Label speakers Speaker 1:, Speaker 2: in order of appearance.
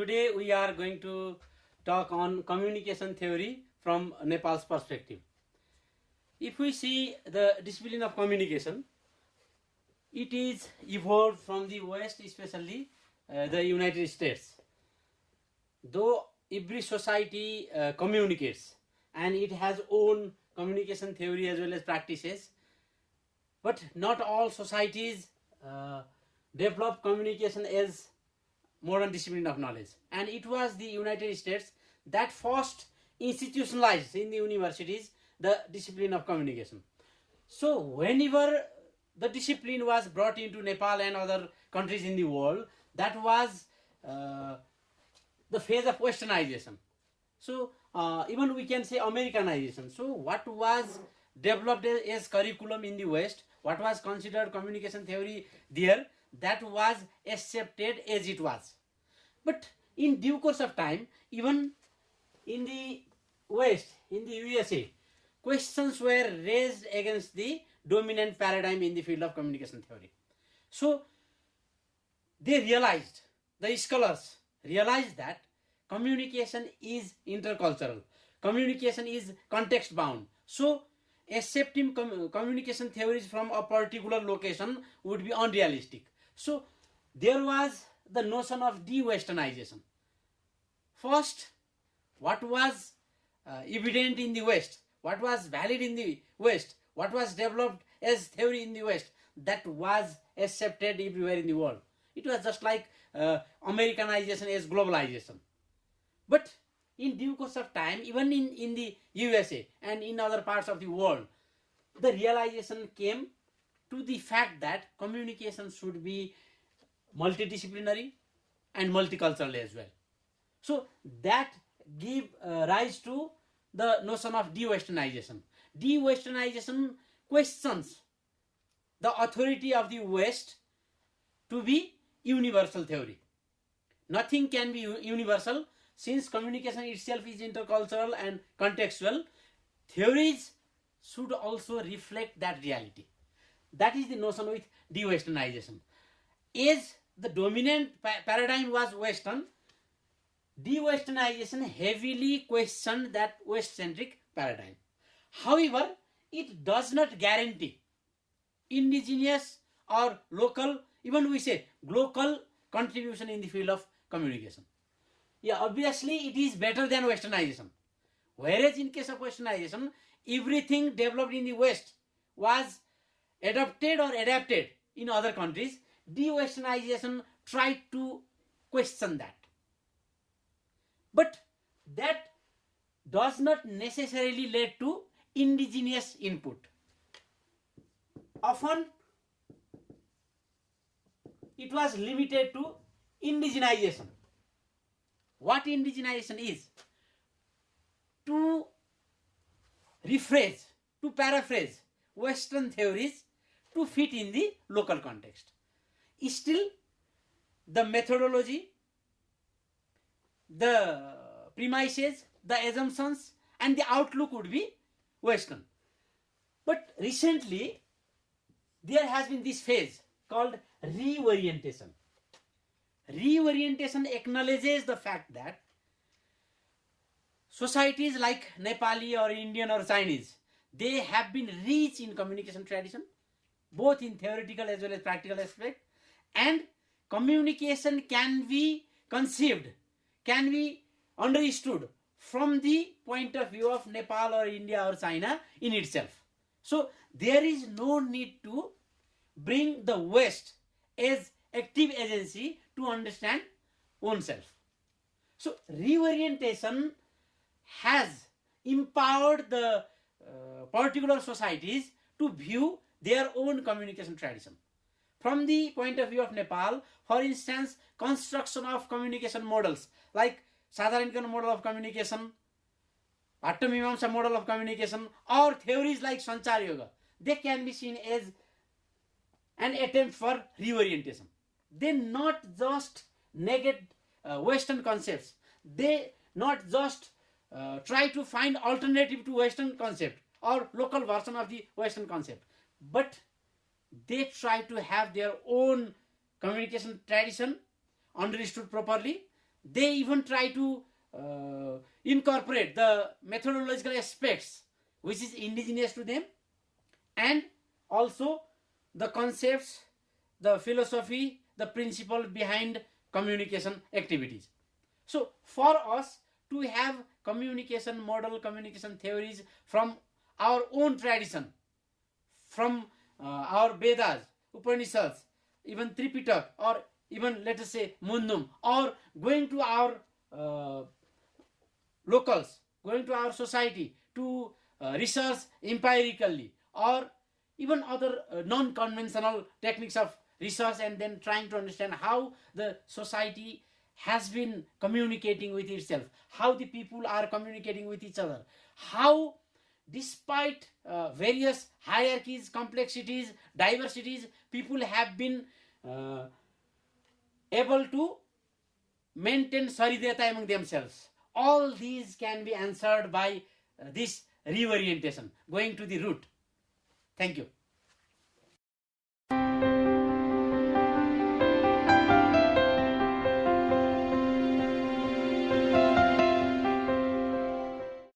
Speaker 1: today we are going to talk on communication theory from Nepal's perspective. If we see the discipline of communication, it is evolved from the West, especially the United States. Though every society communicates and it has own communication theory as well as practices, but not all societies develop communication as modern discipline of knowledge. And it was the United States that first institutionalized in the universities the discipline of communication. So whenever the discipline was brought into Nepal and other countries in the world, that was the phase of westernization. So even we can say Americanization. So what was developed as curriculum in the West, what was considered communication theory there, that was accepted as it was. But in due course of time, even in the West, in the USA, questions were raised against the dominant paradigm in the field of communication theory. So they realized, the scholars realized that communication is intercultural, communication is context bound. So accepting communication theories from a particular location would be unrealistic. So there was the notion of de-westernization. First, what was evident in the West, what was valid in the West, what was developed as theory in the West, that was accepted everywhere in the world. It was just like Americanization as globalization. But in due course of time, even in the USA and in other parts of the world, the realization came to the fact that communication should be multidisciplinary and multicultural as well. So that gave rise to the notion of de-westernization. De-westernization questions the authority of the West to be universal theory. Nothing can be universal. Since communication itself is intercultural and contextual, theories should also reflect that reality. That is the notion with de-westernization. As the dominant paradigm was Western, de-westernization heavily questioned that West-centric paradigm. However, it does not guarantee indigenous or local, even we say local contribution in the field of communication. Yeah, obviously it is better than westernization. Whereas in case of westernization, everything developed in the West was adopted or adapted in other countries. De-westernization tried to question that. But that does not necessarily lead to indigenous input. Often it was limited to indigenization. What indigenization is? To rephrase, to paraphrase Western theories to fit in the local context. Still, the methodology, the premises, the assumptions, and the outlook would be Western. But recently, there has been this phase called reorientation. Reorientation acknowledges the fact that societies like Nepali or Indian or Chinese, they have been rich in communication tradition, both in theoretical as well as practical aspect, and communication can be conceived, can be understood from the point of view of Nepal or India or China in itself. So there is no need to bring the West as active agency to understand oneself. So reorientation has empowered the particular societies to view their own communication tradition. From the point of view of Nepal, for instance, construction of communication models like Sadharanikana model of communication, Attamimamsa model of communication, or theories like Sanchar Yoga, they can be seen as an attempt for reorientation. They not just negate Western concepts, they not just try to find alternative to Western concept or local version of the Western concept, but they try to have their own communication tradition understood properly. they even try to incorporate the methodological aspects which is indigenous to them, and also the concepts, the philosophy, the principle behind communication activities. So for us to have communication model, communication theories from our own tradition, from our Vedas, Upanishads, even Tripitak, or even let us say Mundum, or going to our locals, going to our society to research empirically, or even other non-conventional techniques of research, and then trying to understand how the society has been communicating with itself, how the people are communicating with each other, how despite various hierarchies, complexities, diversities, people have been able to maintain solidity among themselves. All these can be answered by this reorientation, going to the root. Thank you.